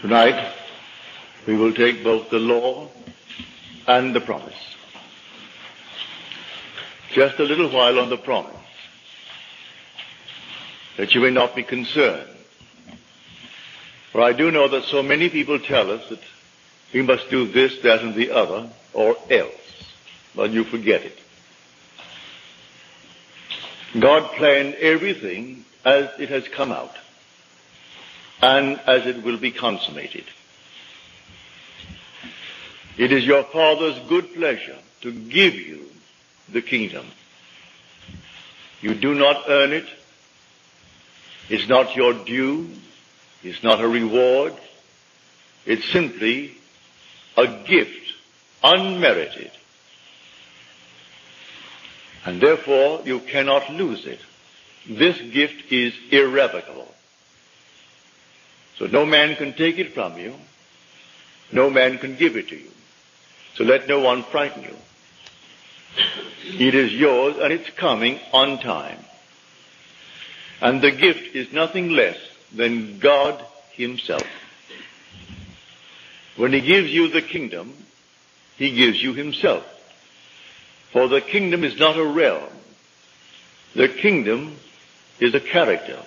Tonight, we will take both the law and the promise. Just a little while on the promise, that you may not be concerned. For I do know that so many people tell us that we must do this, that, and the other, or else. But you forget it. God planned everything as it has come out, and as it will be consummated. It is your Father's good pleasure to give you the kingdom. You do not earn it. It's not your due. It's not a reward. It's simply a gift, unmerited. And therefore, you cannot lose it. This gift is irrevocable. So no man can take it from you. No man can give it to you. So let no one frighten you. It is yours, and it's coming on time. And the gift is nothing less than God himself. When he gives you the kingdom, he gives you himself. For the kingdom is not a realm. The kingdom is a character.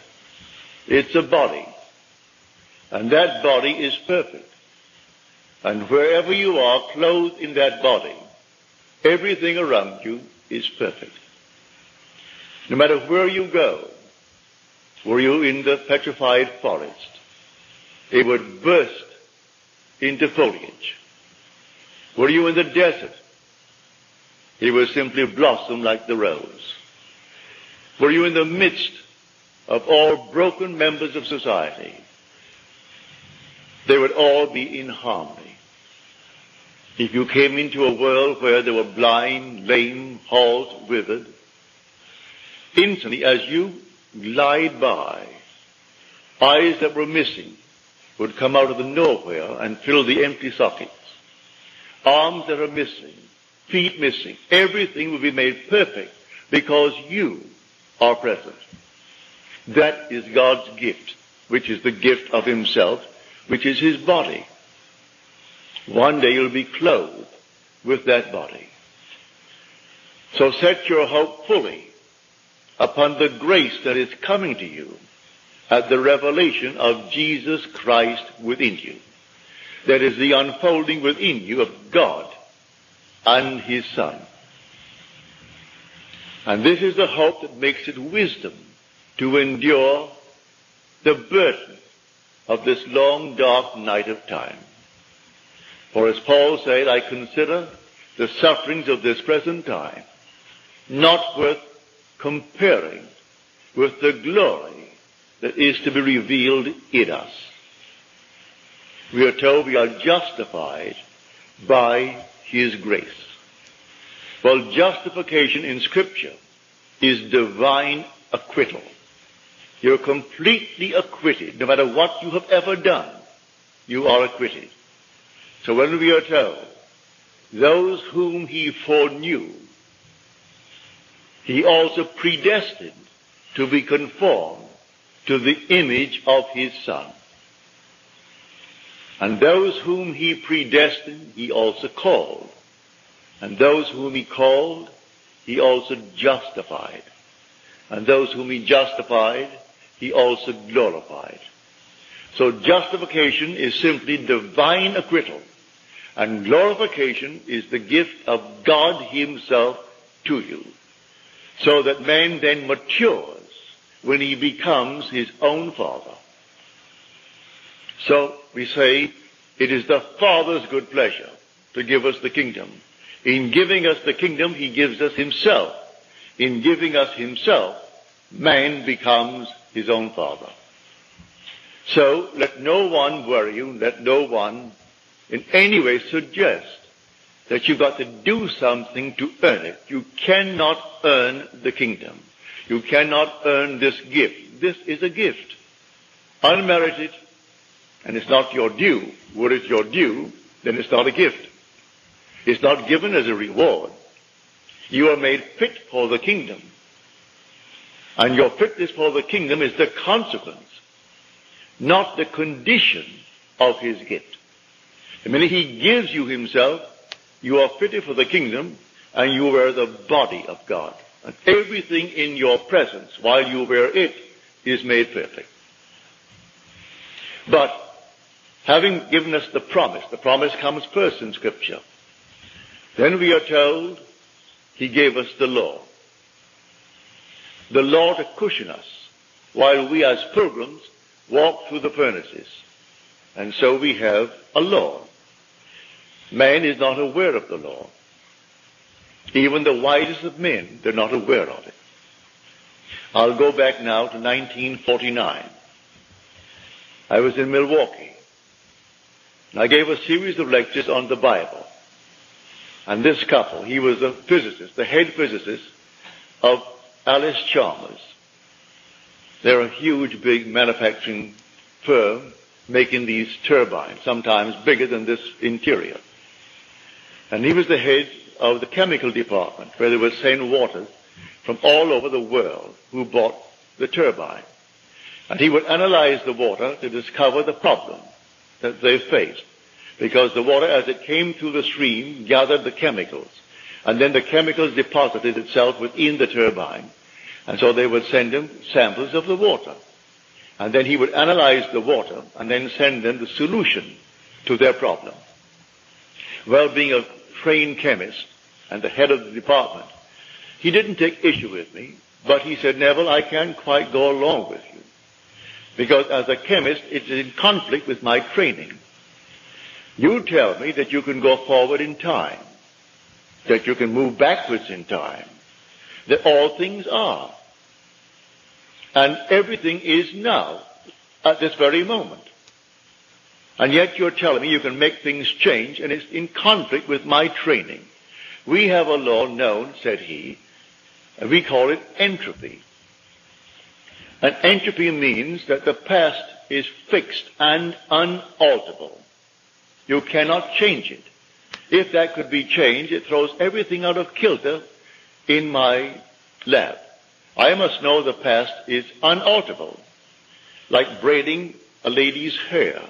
It's a body. And that body is perfect. And wherever you are clothed in that body, everything around you is perfect. No matter where you go, were you in the petrified forest, it would burst into foliage. Were you in the desert, it would simply blossom like the rose. Were you in the midst of all broken members of society, they would all be in harmony. If you came into a world where there were blind, lame, halt, withered, instantly as you glide by, eyes that were missing would come out of the nowhere and fill the empty sockets. Arms that are missing, feet missing, everything will be made perfect because you are present. That is God's gift, which is the gift of himself, which is his body. One day you'll be clothed with that body. So set your hope fully upon the grace that is coming to you at the revelation of Jesus Christ within you. That is the unfolding within you of God and his Son. And this is the hope that makes it wisdom to endure the burden of this long, dark night of time. For as Paul said, I consider the sufferings of this present time not worth comparing with the glory that is to be revealed in us. We are told we are justified by his grace. Well, justification in Scripture is divine acquittal. You're completely acquitted. No matter what you have ever done, you are acquitted. So when we are told, those whom he foreknew, he also predestined to be conformed to the image of his Son. And those whom he predestined, he also called. And those whom he called, he also justified. And those whom he justified, he also glorified. So justification is simply divine acquittal. And glorification is the gift of God himself to you. So that man then matures when he becomes his own Father. So we say it is the Father's good pleasure to give us the kingdom. In giving us the kingdom, he gives us himself. In giving us himself, man becomes his own Father. So let no one worry you, let no one in any way suggest that you've got to do something to earn it. You cannot earn the kingdom. You cannot earn this gift. This is a gift, unmerited, and it's not your due. Were it your due, then it's not a gift. It's not given as a reward. You are made fit for the kingdom. And your fitness for the kingdom is the consequence, not the condition of his gift. The minute he gives you himself, you are fitted for the kingdom, and you wear the body of God. And everything in your presence, while you wear it, is made perfect. But having given us the promise comes first in Scripture. Then we are told he gave us the law. The law to cushion us while we as pilgrims walk through the furnaces. And so we have a law. Man is not aware of the law. Even the wisest of men, they're not aware of it. I'll go back now to 1949. I was in Milwaukee. And I gave a series of lectures on the Bible. And this couple, he was a physicist, the head physicist of Alice Chalmers. They're a huge, big manufacturing firm making these turbines, sometimes bigger than this interior. And he was the head of the chemical department, where they would send water from all over the world who bought the turbine. And he would analyze the water to discover the problem that they faced. Because the water, as it came through the stream, gathered the chemicals. And then the chemicals deposited itself within the turbine. And so they would send him samples of the water. And then he would analyze the water and then send them the solution to their problem. Well, being a trained chemist and the head of the department, he didn't take issue with me, but he said, Neville, I can't quite go along with you. Because as a chemist, it's in conflict with my training. You tell me that you can go forward in time, that you can move backwards in time, that all things are. And everything is now, at this very moment. And yet you're telling me you can make things change, and it's in conflict with my training. We have a law known, said he, and we call it entropy. And entropy means that the past is fixed and unalterable. You cannot change it. If that could be changed, it throws everything out of kilter in my lab. I must know the past is unalterable, like braiding a lady's hair.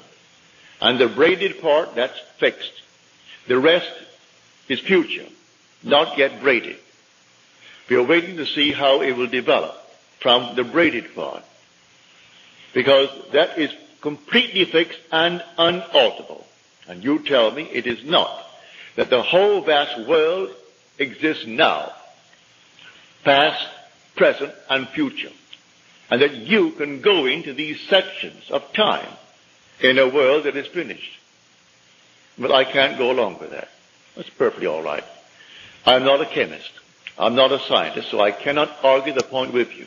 And the braided part, that's fixed. The rest is future, not yet braided. We are waiting to see how it will develop from the braided part, because that is completely fixed and unalterable. And you tell me it is not, that the whole vast world exists now, past, present, and future, and that you can go into these sections of time in a world that is finished. But I can't go along with that. That's perfectly all right. I'm not a chemist. I'm not a scientist, so I cannot argue the point with you.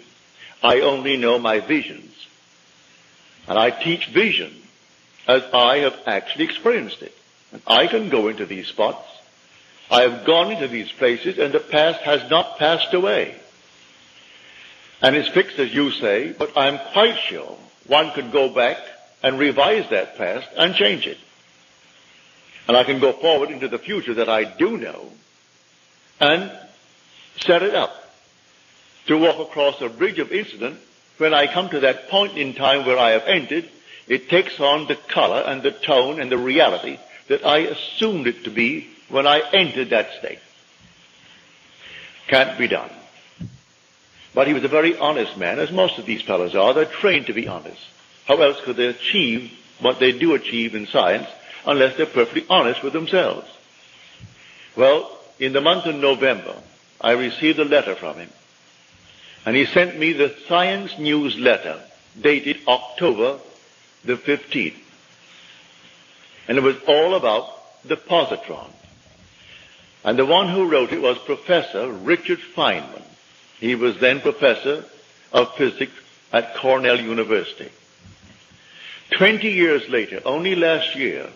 I only know my visions. And I teach vision as I have actually experienced it. And I can go into these spots. I have gone into these places, and the past has not passed away. And it's fixed, as you say, but I'm quite sure one could go back and revise that past and change it. And I can go forward into the future that I do know and set it up to walk across a bridge of incident. When I come to that point in time where I have entered, it takes on the color and the tone and the reality that I assumed it to be when I entered that state. Can't be done. But he was a very honest man, as most of these fellows are. They're trained to be honest. How else could they achieve what they do achieve in science unless they're perfectly honest with themselves? Well, in the month of November, I received a letter from him. And he sent me the Science News letter dated October the 15th. And it was all about the positron. And the one who wrote it was Professor Richard Feynman. He was then professor of physics at Cornell University. 20 years later, only last year,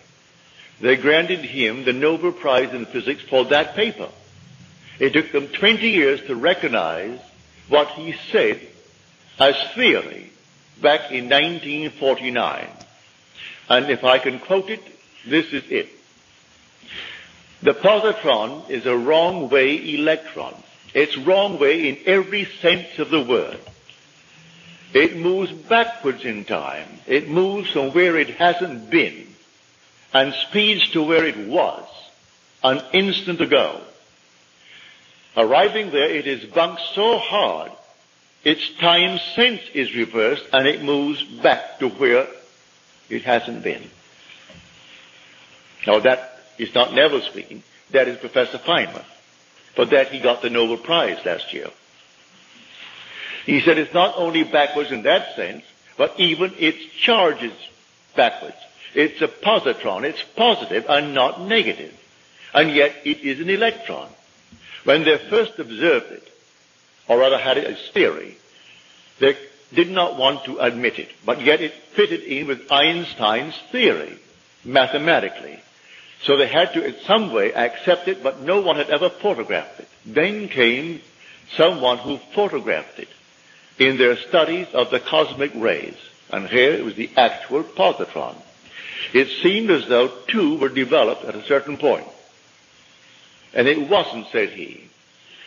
they granted him the Nobel Prize in Physics for that paper. It took them 20 years to recognize what he said as theory back in 1949. And if I can quote it, this is it. The positron is a wrong-way electron. It's wrong way in every sense of the word. It moves backwards in time. It moves from where it hasn't been and speeds to where it was an instant ago. Arriving there, it is bumped so hard, its time sense is reversed and it moves back to where it hasn't been. Now that is not Neville speaking, that is Professor Feynman. For that he got the Nobel Prize last year. He said it's not only backwards in that sense, but even its charge is backwards. It's a positron, it's positive and not negative. And yet it is an electron. When they first observed it, or rather had it as theory, they did not want to admit it, but yet it fitted in with Einstein's theory, mathematically. So they had to in some way accept it, but no one had ever photographed it. Then came someone who photographed it in their studies of the cosmic rays. And here it was the actual positron. It seemed as though two were developed at a certain point. And it wasn't, said he,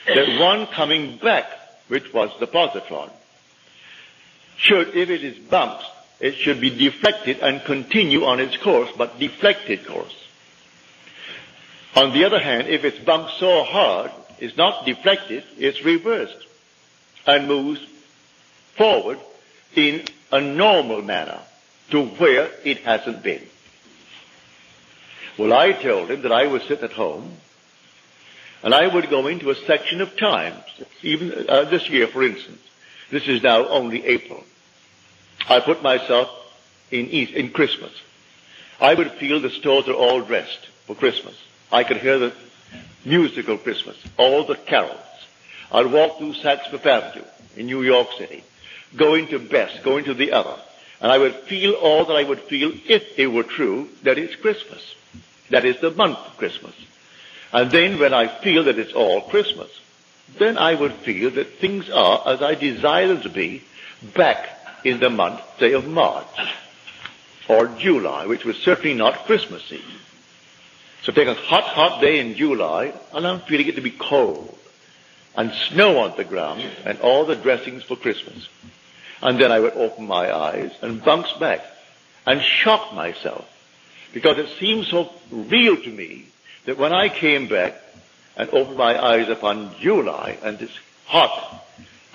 that one coming back, which was the positron, should, if it is bumped, it should be deflected and continue on its course, but deflected course. On the other hand, if it's bumped so hard, it's not deflected, it's reversed and moves forward in a normal manner to where it hasn't been. Well, I told him that I would sit at home and I would go into a section of time, even this year, for instance. This is now only April. I put myself in Christmas. I would feel the stores are all dressed for Christmas. I could hear the musical Christmas, all the carols. I'd walk through Saks Fifth Avenue in New York City, going to Best, going to the other, and I would feel all that I would feel if it were true that it's Christmas. That is the month of Christmas. And then when I feel that it's all Christmas, then I would feel that things are as I desire them to be back in the month, say, of March or July, which was certainly not Christmassy. So take a hot, hot day in July, and I'm feeling it to be cold, and snow on the ground, and all the dressings for Christmas. And then I would open my eyes and bounce back and shock myself, because it seemed so real to me that when I came back and opened my eyes upon July, and it's hot,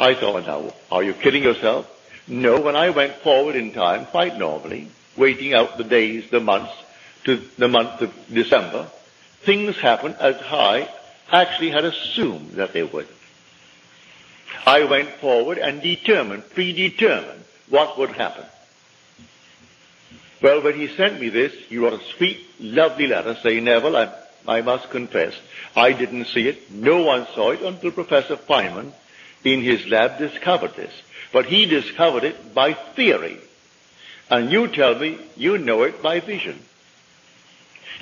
I thought, now, are you kidding yourself? No, when I went forward in time, quite normally, waiting out the days, the months, to the month of December, things happened as I actually had assumed that they would. I went forward and predetermined what would happen. Well, when he sent me this, he wrote a sweet, lovely letter saying, Neville, I must confess, I didn't see it. No one saw it until Professor Feynman in his lab discovered this. But he discovered it by theory. And you tell me you know it by vision.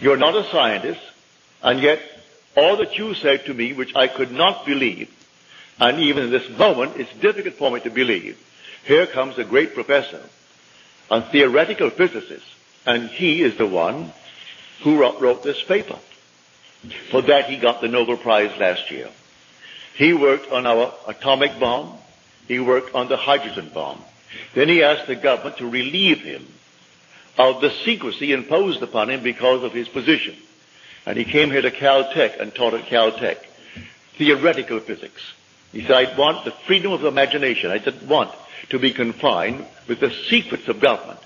You're not a scientist, and yet all that you said to me, which I could not believe, and even in this moment it's difficult for me to believe, here comes a great professor, a theoretical physicist, and he is the one who wrote this paper. For that he got the Nobel Prize last year. He worked on our atomic bomb. He worked on the hydrogen bomb. Then he asked the government to relieve him of the secrecy imposed upon him because of his position. And he came here to Caltech and taught at Caltech theoretical physics. He said, I want the freedom of imagination. I didn't want to be confined with the secrets of government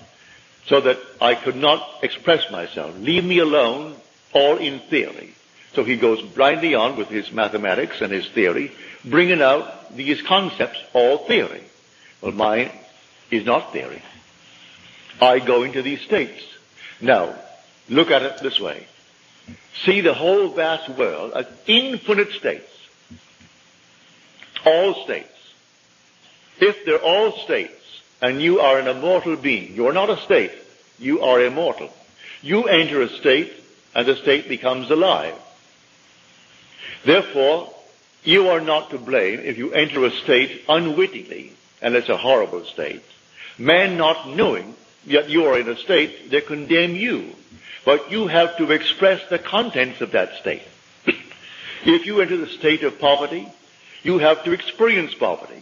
so that I could not express myself. Leave me alone, all in theory. So he goes blindly on with his mathematics and his theory, bringing out these concepts, all theory. Well, mine is not theory. I go into these states. Now, look at it this way. See the whole vast world as infinite states. All states. If they're all states, and you are an immortal being, you're not a state, you are immortal. You enter a state, and the state becomes alive. Therefore, you are not to blame if you enter a state unwittingly, and it's a horrible state. Man not knowing yet you are in a state, they condemn you. But you have to express the contents of that state. If you enter the state of poverty, you have to experience poverty.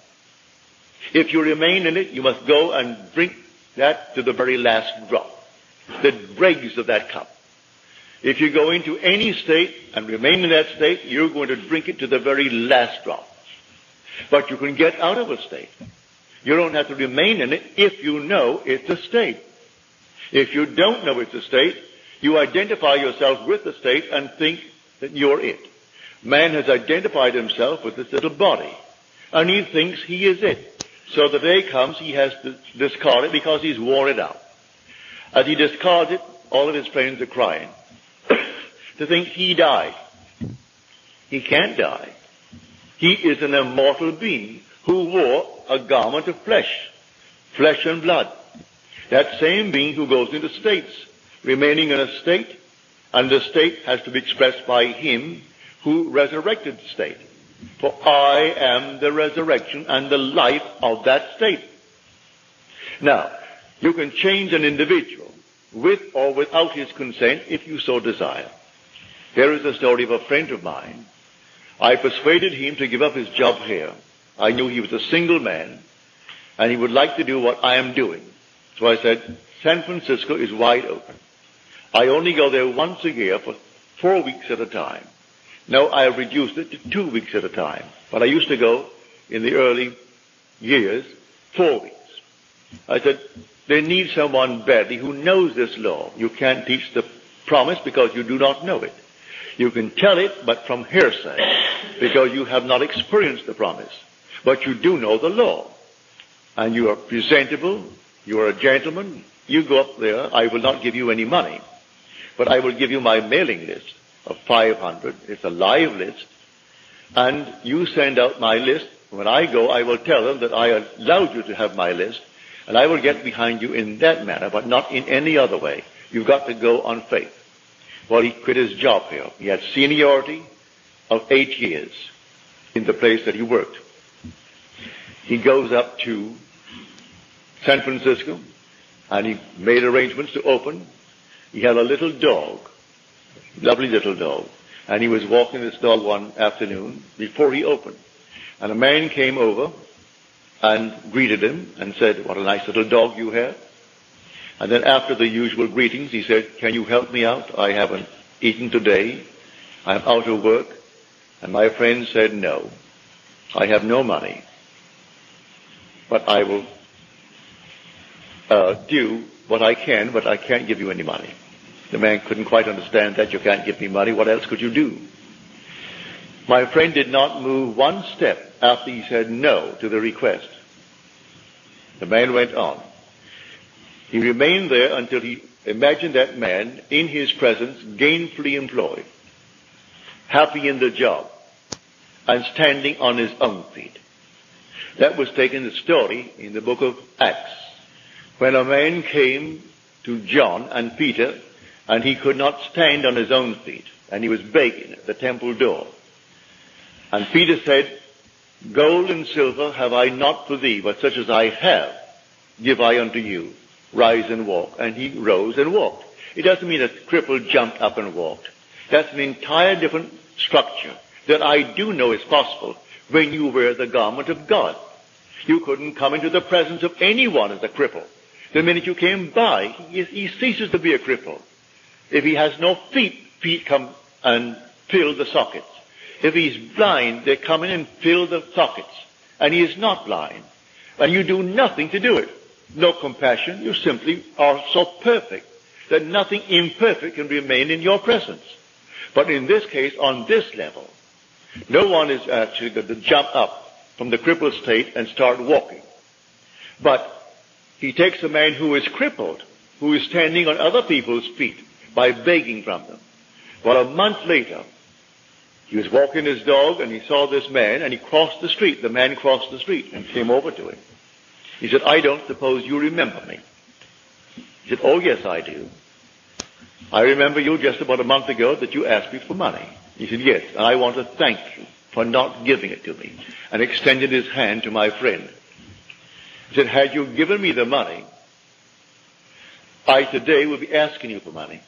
If you remain in it, you must go and drink that to the very last drop, the dregs of that cup. If you go into any state and remain in that state, you're going to drink it to the very last drop. But you can get out of a state. You don't have to remain in it if you know it's a state. If you don't know it's a state, you identify yourself with the state and think that you're it. Man has identified himself with this little body, and he thinks he is it. So the day comes, he has to discard it because he's worn it out. As he discards it, all of his friends are crying to think he died. He can't die. He is an immortal being who wore a garment of flesh and blood. That same being who goes into states, remaining in a state, and the state has to be expressed by him who resurrected the state. For I am the resurrection and the life of that state. Now, you can change an individual with or without his consent if you so desire. Here is the story of a friend of mine. I persuaded him to give up his job here. I knew he was a single man, and he would like to do what I am doing. So I said, San Francisco is wide open. I only go there once a year for 4 weeks at a time. Now I have reduced it to 2 weeks at a time. But I used to go, in the early years, 4 weeks. I said, they need someone badly who knows this law. You can't teach the promise because you do not know it. You can tell it, but from hearsay, because you have not experienced the promise. But you do know the law. And you are presentable, you are a gentleman, you go up there, I will not give you any money. But I will give you my mailing list of 500. It's a live list. And you send out my list. When I go, I will tell them that I allowed you to have my list. And I will get behind you in that manner, but not in any other way. You've got to go on faith. Well, he quit his job here. He had seniority of 8 years in the place that he worked. He goes up to San Francisco, and he made arrangements to open. He had a little dog, lovely little dog, and he was walking this dog one afternoon before he opened. And a man came over and greeted him and said, what a nice little dog you have. And then after the usual greetings, he said, can you help me out? I haven't eaten today. I'm out of work. And my friend said, no, I have no money, but I will do what I can, but I can't give you any money. The man couldn't quite understand that. You can't give me money. What else could you do? My friend did not move one step after he said no to the request. The man went on. He remained there until he imagined that man in his presence gainfully employed, happy in the job, and standing on his own feet. That was taken the story in the book of Acts, when a man came to John and Peter, and he could not stand on his own feet, and he was begging at the temple door. And Peter said, gold and silver have I not for thee, but such as I have give I unto you. Rise and walk. And he rose and walked. It doesn't mean a cripple jumped up and walked. That's an entire different structure that I do know is possible when you wear the garment of God. You couldn't come into the presence of anyone as a cripple. The minute you came by, he ceases to be a cripple. If he has no feet, feet come and fill the sockets. If he's blind, they come in and fill the sockets. And he is not blind. And you do nothing to do it. No compassion. You simply are so perfect that nothing imperfect can remain in your presence. But in this case, on this level, no one is actually going to jump up from the crippled state and start walking. But he takes a man who is crippled, who is standing on other people's feet by begging from them. Well, a month later, he was walking his dog and he saw this man and he crossed the street. The man crossed the street and came over to him. He said, I don't suppose you remember me. He said, oh yes, I do. I remember you just about a month ago that you asked me for money. He said, yes, and I want to thank you for not giving it to me, and extended his hand to my friend. He said, had you given me the money, I today would be asking you for money.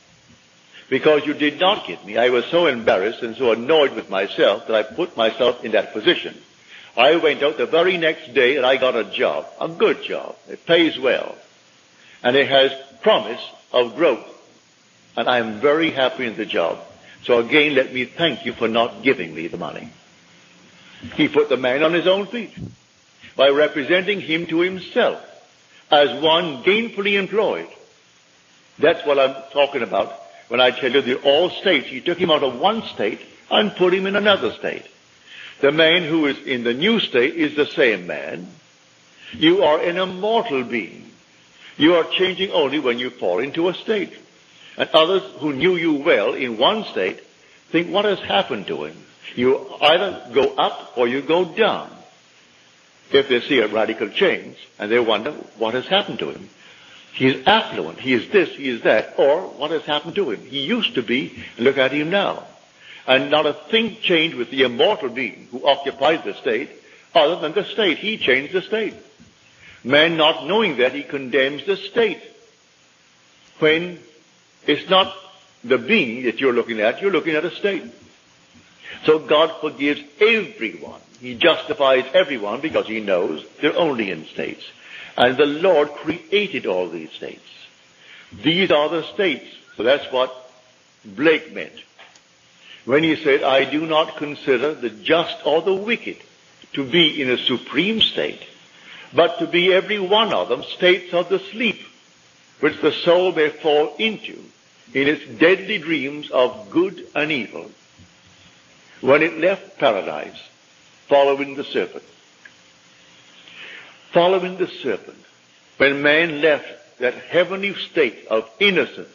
Because you did not give me, I was so embarrassed and so annoyed with myself that I put myself in that position. I went out the very next day and I got a job, a good job. It pays well. And it has promise of growth. and I am very happy in the job. So again, let me thank you for not giving me the money. He put the man on his own feet by representing him to himself as one gainfully employed. That's what I'm talking about when I tell you that all states, he took him out of one state and put him in another state. The man who is in the new state is the same man. You are an immortal being. You are changing only when you fall into a state. And others who knew you well in one state think, what has happened to him? You either go up or you go down. If they see a radical change, and they wonder, what has happened to him? He is affluent, he is this, he is that, or what has happened to him? He used to be, look at him now. And not a thing changed with the immortal being who occupied the state, other than the state. He changed the state. Man, not knowing that, he condemns the state. When it's not the being that you're looking at a state. So God forgives everyone. He justifies everyone because he knows they're only in states. And the Lord created all these states. These are the states. So that's what Blake meant when he said, I do not consider the just or the wicked to be in a supreme state, but to be every one of them states of the sleep, which the soul may fall into in its deadly dreams of good and evil. When it left paradise, following the serpent. Following the serpent. When man left that heavenly state of innocence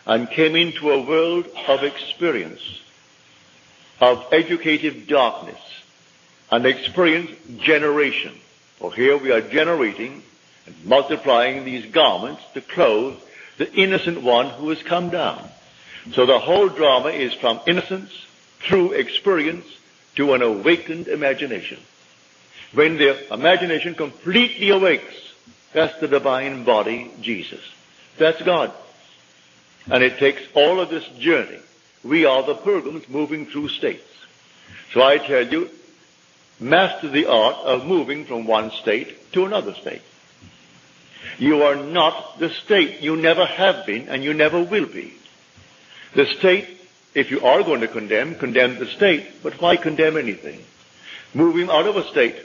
and came into a world of experience, of educative darkness, and experienced generation. For here we are generating and multiplying these garments to clothe the innocent one who has come down. So the whole drama is from innocence through experience to an awakened imagination. When the imagination completely awakes, that's the divine body, Jesus. That's God. And it takes all of this journey. We are the pilgrims moving through states. So I tell you, master the art of moving from one state to another state. You are not the state. You never have been and you never will be. The state, if you are going to condemn the state, but why condemn anything? Move him out of a state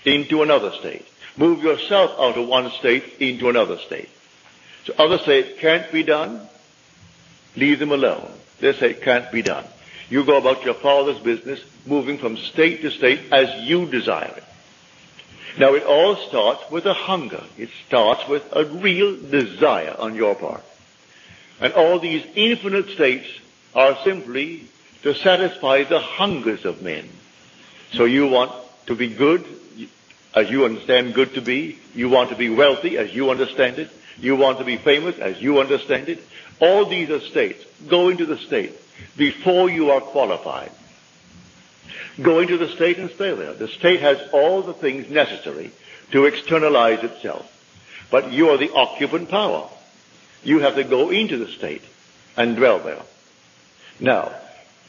into another state. Move yourself out of one state into another state. So others say it can't be done. Leave them alone. They say it can't be done. You go about your Father's business, moving from state to state as you desire it. Now it all starts with a hunger. It starts with a real desire on your part. And all these infinite states are simply to satisfy the hungers of men. So you want to be good, as you understand good to be. You want to be wealthy, as you understand it. You want to be famous, as you understand it. All these are states. Go into the state before you are qualified. Go into the state and stay there. The state has all the things necessary to externalize itself. But you are the occupant power. You have to go into the state and dwell there. Now,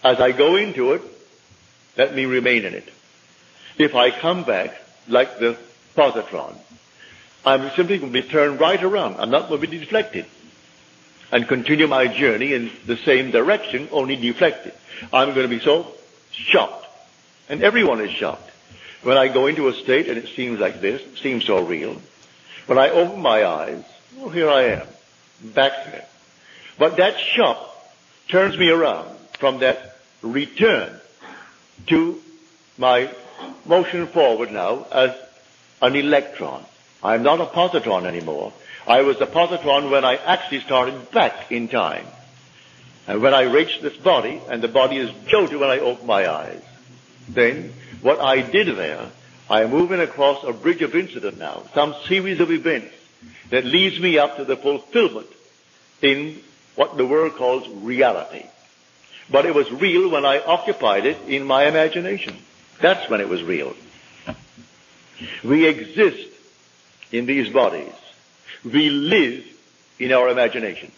as I go into it, let me remain in it. If I come back like the positron, I'm simply going to be turned right around. I'm not going to be deflected and continue my journey in the same direction, only deflected. I'm going to be so shocked. And everyone is shocked. When I go into a state and it seems like this, it seems so real. When I open my eyes, oh, here I am, back there. But that shock turns me around from that return to my motion forward now as an electron. I'm not a positron anymore. I was a positron when I actually started back in time. And when I reached this body, and the body is jolted when I open my eyes, then what I did there, I am moving across a bridge of incident now, some series of events that leads me up to the fulfillment in what the world calls reality. But it was real when I occupied it in my imagination. That's when it was real. We exist in these bodies. We live in our imaginations.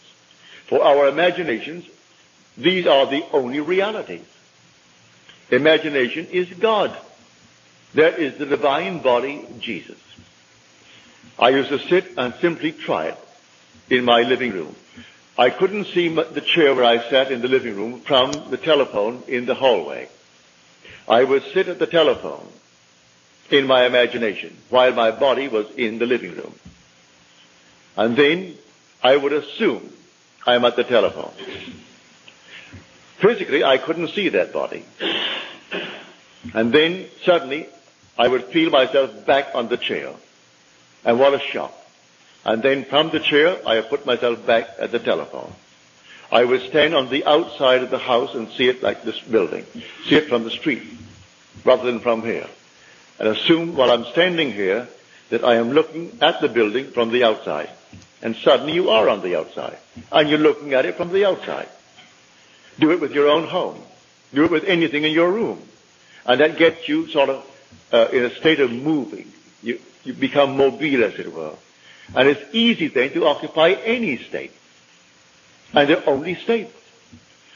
For our imaginations, these are the only realities. Imagination is God. That is the divine body, Jesus. I used to sit and simply try it in my living room. I couldn't see the chair where I sat in the living room from the telephone in the hallway. I would sit at the telephone in my imagination while my body was in the living room. And then I would assume I'm at the telephone. Physically, I couldn't see that body. And then suddenly I would feel myself back on the chair. And what a shock. And then from the chair, I would put myself back at the telephone. I would stand on the outside of the house and see it like this building. See it from the street rather than from here. And assume while I'm standing here that I am looking at the building from the outside. And suddenly you are on the outside. And you're looking at it from the outside. Do it with your own home. Do it with anything in your room. And that gets you sort of in a state of moving. You become mobile, as it were. And it's easy then to occupy any state. And they're only states.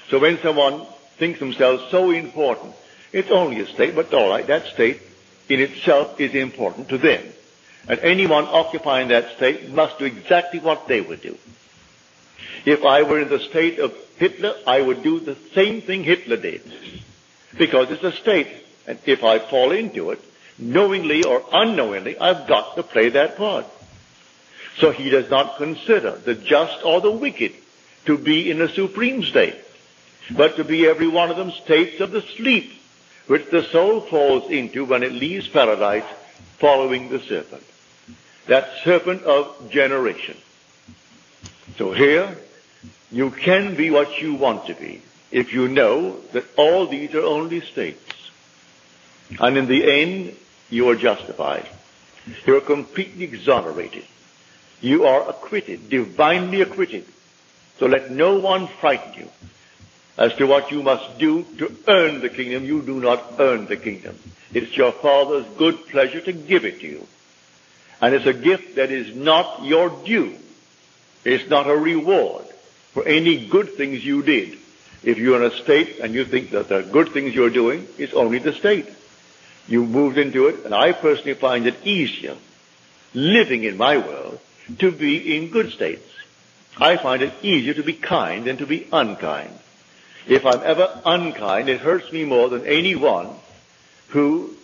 So when someone thinks themselves so important, it's only a state, but all right, that state in itself is important to them. And anyone occupying that state must do exactly what they would do. If I were in the state of Hitler, I would do the same thing Hitler did. Because it's a state. And if I fall into it, knowingly or unknowingly, I've got to play that part. So he does not consider the just or the wicked to be in a supreme state, but to be every one of them states of the sleep, which the soul falls into when it leaves paradise following the serpent. That serpent of generation. So here, you can be what you want to be if you know that all these are only states. And in the end, you are justified. You are completely exonerated. You are acquitted, divinely acquitted. So let no one frighten you as to what you must do to earn the kingdom. You do not earn the kingdom. It's your Father's good pleasure to give it to you. And it's a gift that is not your due. It's not a reward for any good things you did. If you're in a state and you think that the good things you're doing, it's only the state. You moved into it, and I personally find it easier living in my world to be in good states. I find it easier to be kind than to be unkind. If I'm ever unkind, it hurts me more than anyone who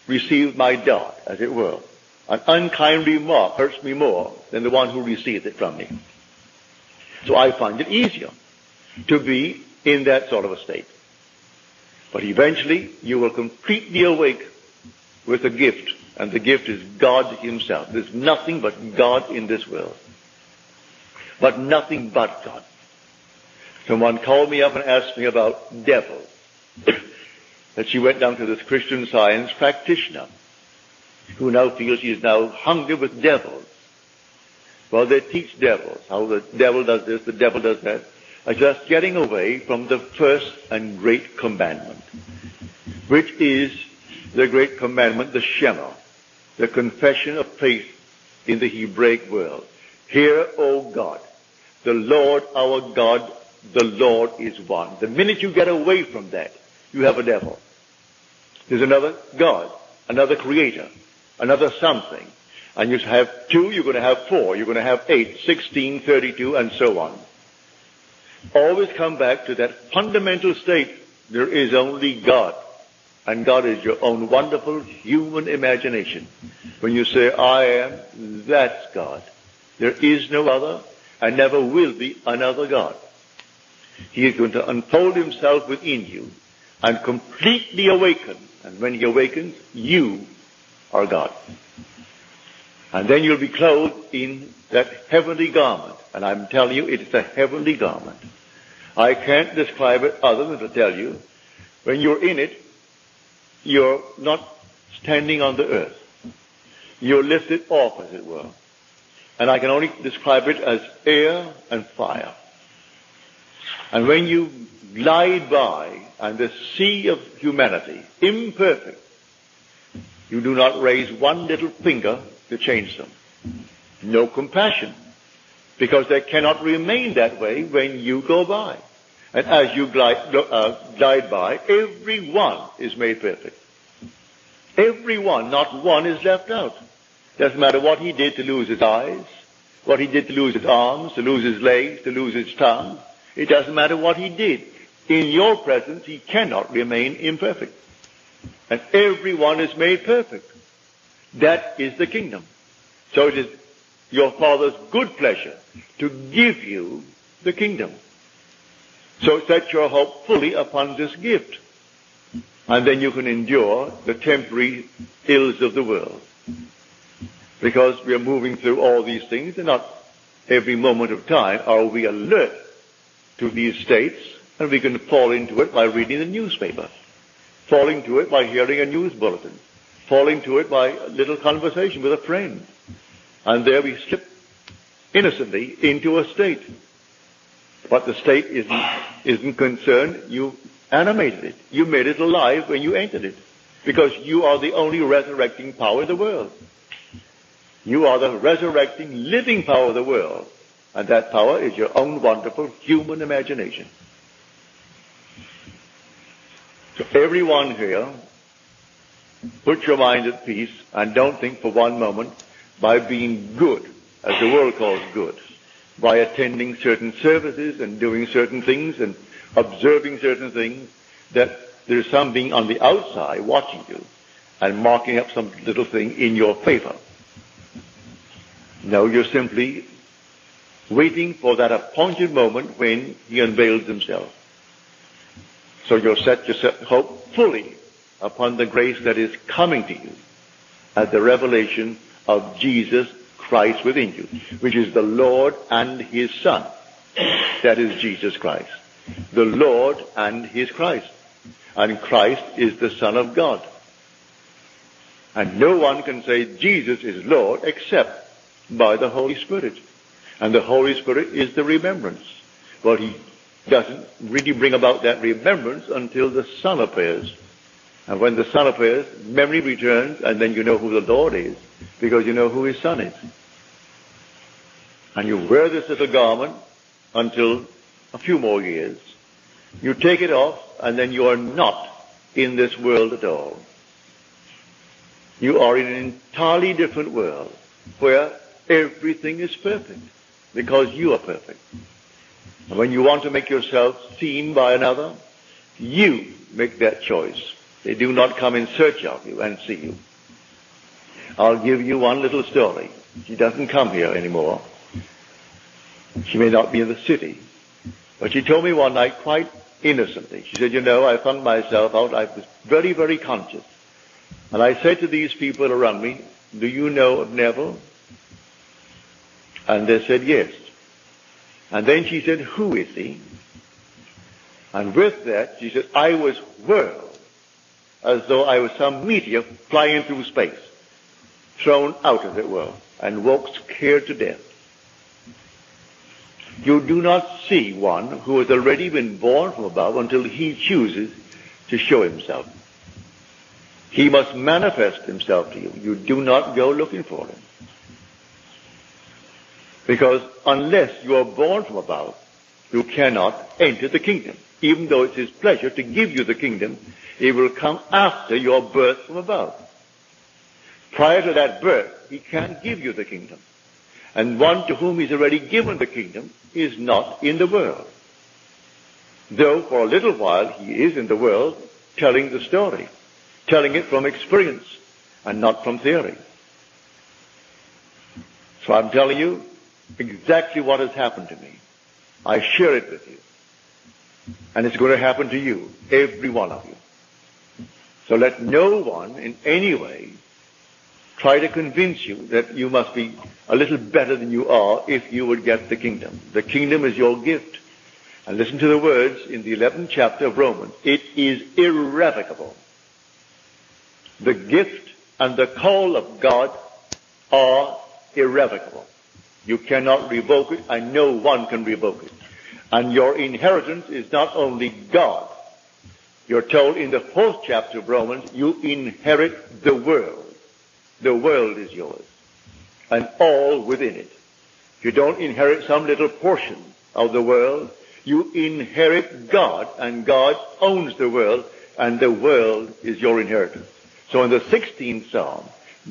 received my dart, as it were. An unkind remark hurts me more than the one who received it from me. So I find it easier to be in that sort of a state. But eventually, you will completely awake with a gift, and the gift is God himself. There's nothing but God in this world. But nothing but God. Someone called me up and asked me about devils. That she went down to this Christian Science practitioner who now feels she is now hungry with devils. Well, they teach devils. How the devil does this, the devil does that. Just getting away from the first and great commandment, which is the great commandment, the Shema, the confession of faith in the Hebraic world. Hear, O God, the Lord our God, the Lord is one. The minute you get away from that, you have a devil. There's another God, another creator, another something. And you have 2, you're going to have 4, you're going to have 8, 16, 32, and so on. Always come back to that fundamental state. There is only God. And God is your own wonderful human imagination. When you say, I am, that's God. There is no other, and never will be another God. He is going to unfold himself within you and completely awaken. And when he awakens, you are God. And then you'll be clothed in that heavenly garment. And I'm telling you, it is a heavenly garment. I can't describe it other than to tell you, when you're in it, you're not standing on the earth. You're lifted off, as it were. And I can only describe it as air and fire. And when you glide by, and the sea of humanity, imperfect, you do not raise one little finger to change them. No compassion, because they cannot remain that way when you go by. And as you glide by, every one is made perfect. Every one, not one is left out. Doesn't matter what he did to lose his eyes, what he did to lose his arms, to lose his legs, to lose his tongue. It doesn't matter what he did. In your presence, he cannot remain imperfect. And everyone is made perfect. That is the kingdom. So it is your Father's good pleasure to give you the kingdom. So set your hope fully upon this gift. And then you can endure the temporary ills of the world. Because we are moving through all these things, and not every moment of time are we alert to these states, and we can fall into it by reading the newspaper, fall into it by hearing a news bulletin, fall into it by a little conversation with a friend. And there we slip innocently into a state. But the state isn't concerned. You animated it. You made it alive when you entered it. Because you are the only resurrecting power in the world. You are the resurrecting, living power of the world. And that power is your own wonderful human imagination. So everyone here, put your mind at peace and don't think for one moment by being good, as the world calls good, by attending certain services and doing certain things and observing certain things, that there's something on the outside watching you and marking up some little thing in your favor. No, you're simply waiting for that appointed moment when he unveils himself. So you'll set your hope fully upon the grace that is coming to you at the revelation of Jesus Christ within you, which is the Lord and his Son. That is Jesus Christ. The Lord and his Christ. And Christ is the Son of God. And no one can say Jesus is Lord except by the Holy Spirit. And the Holy Spirit is the remembrance. But he doesn't really bring about that remembrance until the Son appears. And when the Son appears, memory returns, and then you know who the Lord is, because you know who his Son is. And you wear this little garment until a few more years. You take it off, and then you are not in this world at all. You are in an entirely different world, where everything is perfect, because you are perfect. And when you want to make yourself seen by another, you make that choice. They do not come in search of you and see you. I'll give you one little story. She doesn't come here anymore. She may not be in the city. But she told me one night quite innocently. She said, you know, I found myself out. I was very, very conscious. And I said to these people around me, do you know of Neville? And they said, yes. And then she said, who is he? And with that, she said, I was whirled as though I was some meteor flying through space, thrown out, as it were, and woke scared to death. You do not see one who has already been born from above until he chooses to show himself. He must manifest himself to you. You do not go looking for him. Because unless you are born from above, you cannot enter the kingdom. Even though it's his pleasure to give you the kingdom, it will come after your birth from above. Prior to that birth, he can't give you the kingdom. And one to whom he's already given the kingdom is not in the world. Though for a little while he is in the world telling the story, telling it from experience and not from theory. So I'm telling you exactly what has happened to me. I share it with you. And it's going to happen to you, every one of you. So let no one in any way try to convince you that you must be a little better than you are if you would get the kingdom. The kingdom is your gift. And listen to the words in the 11th chapter of Romans. It is irrevocable. The gift and the call of God are irrevocable. You cannot revoke it, and no one can revoke it. And your inheritance is not only God. You're told in the 4th chapter of Romans, you inherit the world. The world is yours, and all within it. You don't inherit some little portion of the world. You inherit God, and God owns the world, and the world is your inheritance. So in the 16th Psalm,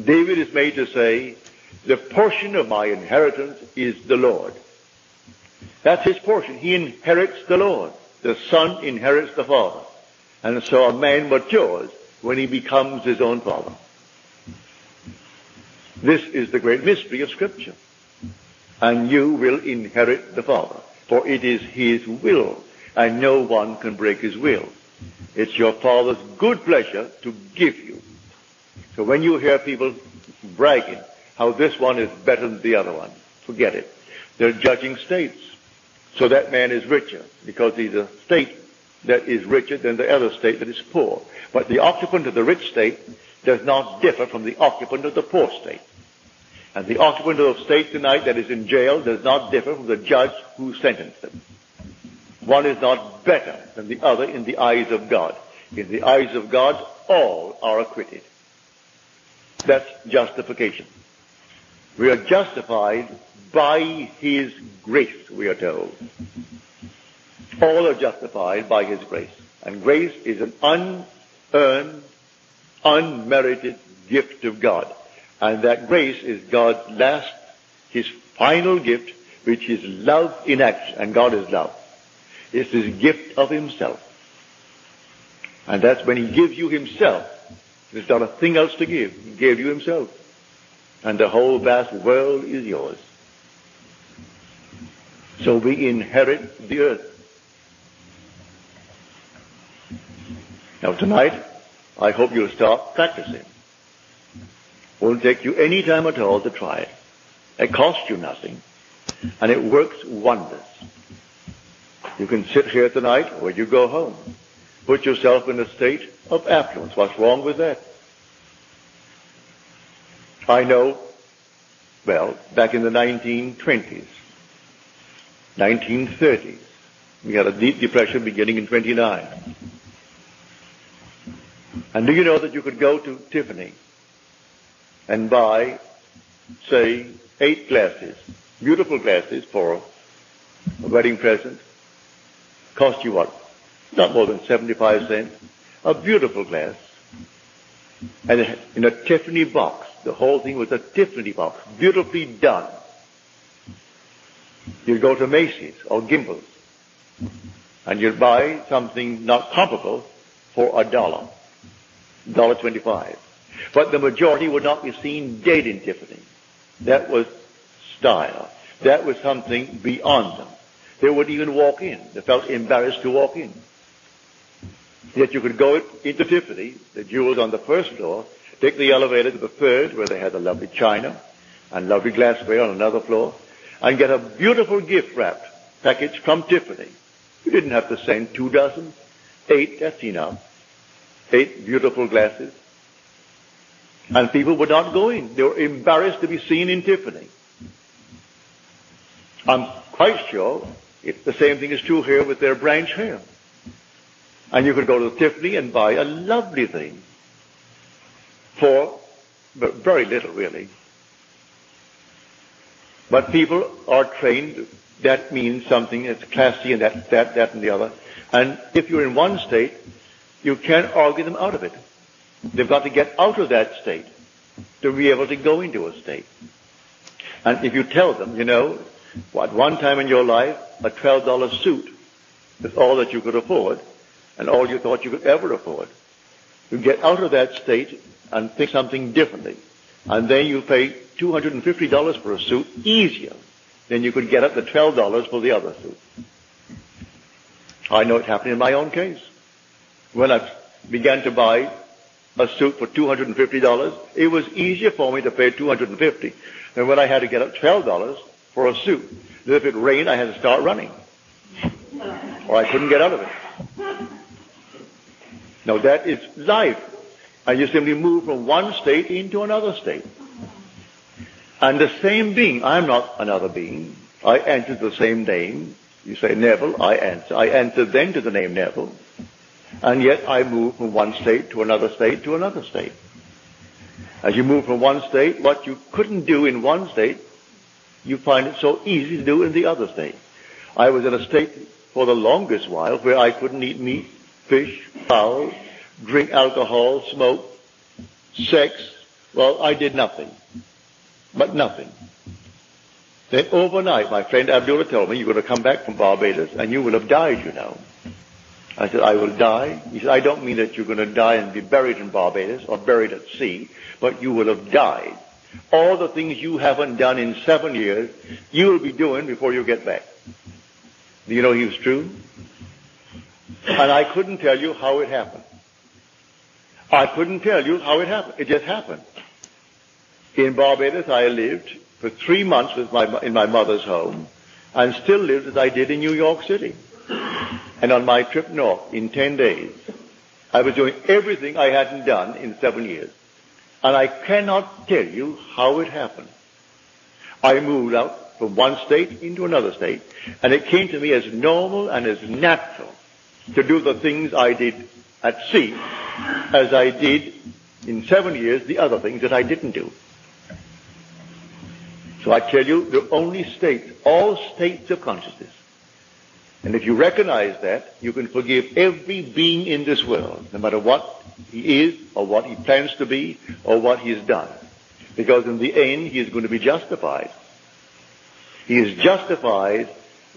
David is made to say, The portion of my inheritance is the Lord. That's his portion. He inherits the Lord. The Son inherits the Father. And so a man matures when he becomes his own father. This is the great mystery of Scripture. And you will inherit the Father, for it is his will, and no one can break his will. It's your Father's good pleasure to give you. So when you hear people bragging how this one is better than the other one, forget it. They're judging states. So that man is richer because he's a state that is richer than the other state that is poor. But the occupant of the rich state does not differ from the occupant of the poor state. And the occupant of the state tonight that is in jail does not differ from the judge who sentenced them. One is not better than the other in the eyes of God. In the eyes of God, all are acquitted. That's justification. We are justified by his grace, we are told. All are justified by his grace. And grace is an unearned, unmerited gift of God. And that grace is God's last, his final gift, which is love in action. And God is love. It's his gift of himself. And that's when he gives you himself. There's not a thing else to give. He gave you himself. And the whole vast world is yours. So we inherit the earth. Now tonight, I hope you'll start practicing. Won't take you any time at all to try it. It costs you nothing. And it works wonders. You can sit here tonight or you go home. Put yourself in a state of affluence. What's wrong with that? I know, well, back in the 1920s, 1930s, we had a deep depression beginning in 29. And do you know that you could go to Tiffany and buy, say, 8 glasses, beautiful glasses for a wedding present? Cost you what? Not more than 75 cents. A beautiful glass. And in a Tiffany box. The whole thing was a Tiffany box. Beautifully done. You'd go to Macy's or Gimbel's. And you'd buy something not comparable for $1. $1.25. But the majority would not be seen dead in Tiffany. That was style. That was something beyond them. They wouldn't even walk in. They felt embarrassed to walk in. Yet you could go into Tiffany, the jewels on the first floor, take the elevator to the third, where they had the lovely china and lovely glassware on another floor, and get a beautiful gift wrapped package from Tiffany. You didn't have to send 2 dozen. 8, that's enough. 8 beautiful glasses. And people would not go in. They were embarrassed to be seen in Tiffany. I'm quite sure the same thing is true here with their branch hair. And you could go to Tiffany and buy a lovely thing for very little, really. But people are trained, that means something that's classy and that and the other. And if you're in one state, you can't argue them out of it. They've got to get out of that state to be able to go into a state. And if you tell them, you know, at one time in your life, a $12 suit is all that you could afford and all you thought you could ever afford. You get out of that state and think something differently. And then you pay $250 for a suit easier than you could get at the $12 for the other suit. I know it happened in my own case. When I began to buy a suit for $250, it was easier for me to pay $250 than when I had to get up $12 for a suit. And if it rained, I had to start running. Or I couldn't get out of it. Now that is life. And you simply move from one state into another state. And the same being, I'm not another being. I answer the same name. You say Neville, I answer. I answer then to the name Neville. And yet I move from one state to another state to another state. As you move from one state, what you couldn't do in one state, you find it so easy to do in the other state. I was in a state for the longest while where I couldn't eat meat, fish, fowl, drink alcohol, smoke, sex. Well, I did nothing. but nothing. Then overnight, my friend Abdullah told me, you're going to come back from Barbados and you will have died, you know. I said, I will die? He said, I don't mean that you're going to die and be buried in Barbados or buried at sea, but you will have died. All the things you haven't done in 7 years, you will be doing before you get back. Do you know he was true? And I couldn't tell you how it happened. I couldn't tell you how it happened. It just happened. In Barbados, I lived for 3 months in my mother's home and still lived as I did in New York City. And on my trip north in 10 days, I was doing everything I hadn't done in 7 years. And I cannot tell you how it happened. I moved out from one state into another state, and it came to me as normal and as natural to do the things I did at sea as I did in 7 years the other things that I didn't do. So I tell you, the only state, all states of consciousness. And if you recognize that, you can forgive every being in this world, no matter what he is or what he plans to be or what he has done. Because in the end, he is going to be justified. He is justified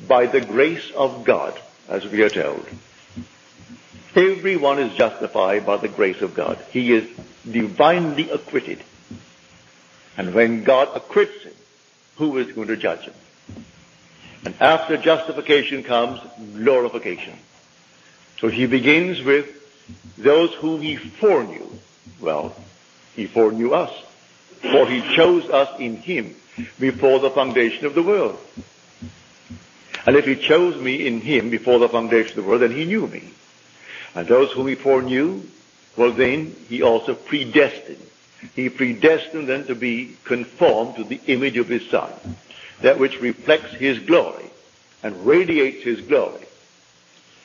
by the grace of God, as we are told. Everyone is justified by the grace of God. He is divinely acquitted. And when God acquits him, who is going to judge him? And after justification comes glorification. So he begins with those whom he foreknew. Well, he foreknew us, for he chose us in him before the foundation of the world. And if he chose me in him before the foundation of the world, then he knew me. And those whom he foreknew, well then, he also predestined. He predestined them to be conformed to the image of his Son, that which reflects his glory and radiates his glory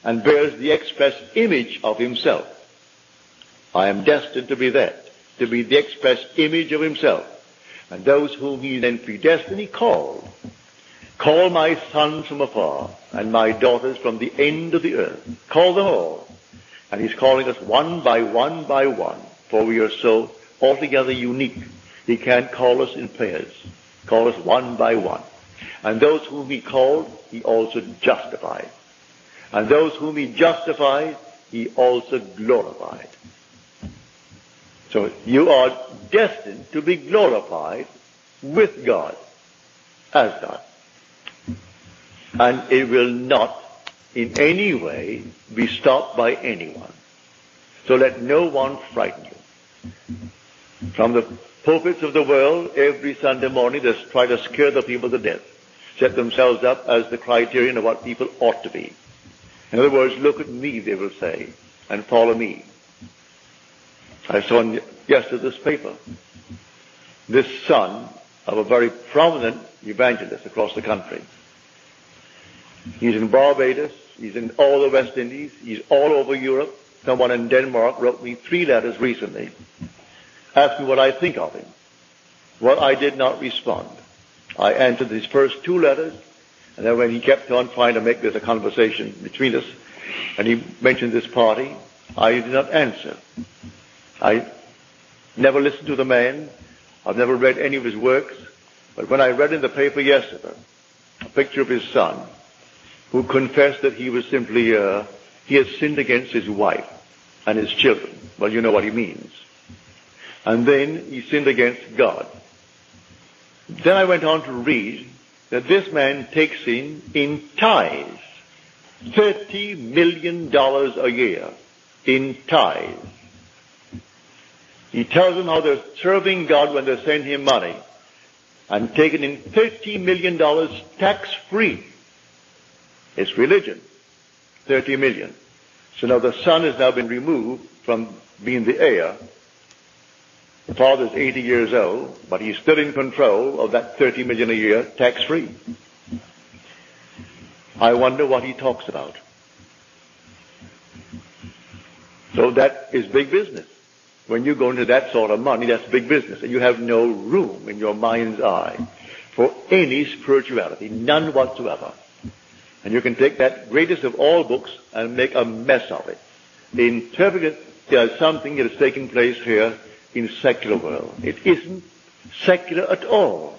and bears the express image of himself. I am destined to be that, to be the express image of himself. And those whom he then predestined, he called. Call my sons from afar and my daughters from the end of the earth. Call them all. And he's calling us one by one by one, for we are so altogether unique. He can't call us in pairs. Call us one by one. And those whom he called, he also justified. And those whom he justified, he also glorified. So you are destined to be glorified with God, as God. And it will not in any way be stopped by anyone. So let no one frighten you. From the pulpits of the world, every Sunday morning, they try to scare the people to death, set themselves up as the criterion of what people ought to be. In other words, look at me, they will say, and follow me. I saw in yesterday's paper this son of a very prominent evangelist across the country. He's in Barbados, he's in all the West Indies, he's all over Europe. Someone in Denmark wrote me 3 letters recently, asked me what I think of him. Well, I did not respond. I answered his first 2 letters, and then when he kept on trying to make this a conversation between us, and he mentioned this party, I did not answer. I never listened to the man. I've never read any of his works. But when I read in the paper yesterday a picture of his son, who confessed that he was simply, he had sinned against his wife and his children. Well, you know what he means. And then he sinned against God. Then I went on to read that this man takes in tithes $30 million a year in tithes. He tells them how they're serving God when they send him money and taking in $30 million tax-free. It's religion. 30 million. So now the son has now been removed from being the heir. The father's 80 years old, but he's still in control of that 30 million a year, tax-free. I wonder what he talks about. So that is big business. When you go into that sort of money, that's big business. And you have no room in your mind's eye for any spirituality, none whatsoever. And you can take that greatest of all books and make a mess of it. Interpret it as something that is taking place here in secular world. It isn't secular at all.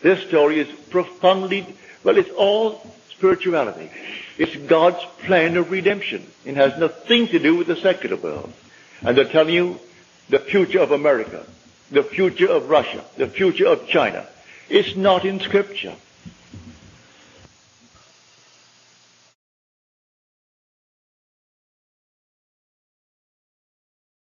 This story is profoundly, well, it's all spirituality. It's God's plan of redemption. It has nothing to do with the secular world. And they're telling you the future of America, the future of Russia, the future of China. It's not in Scripture.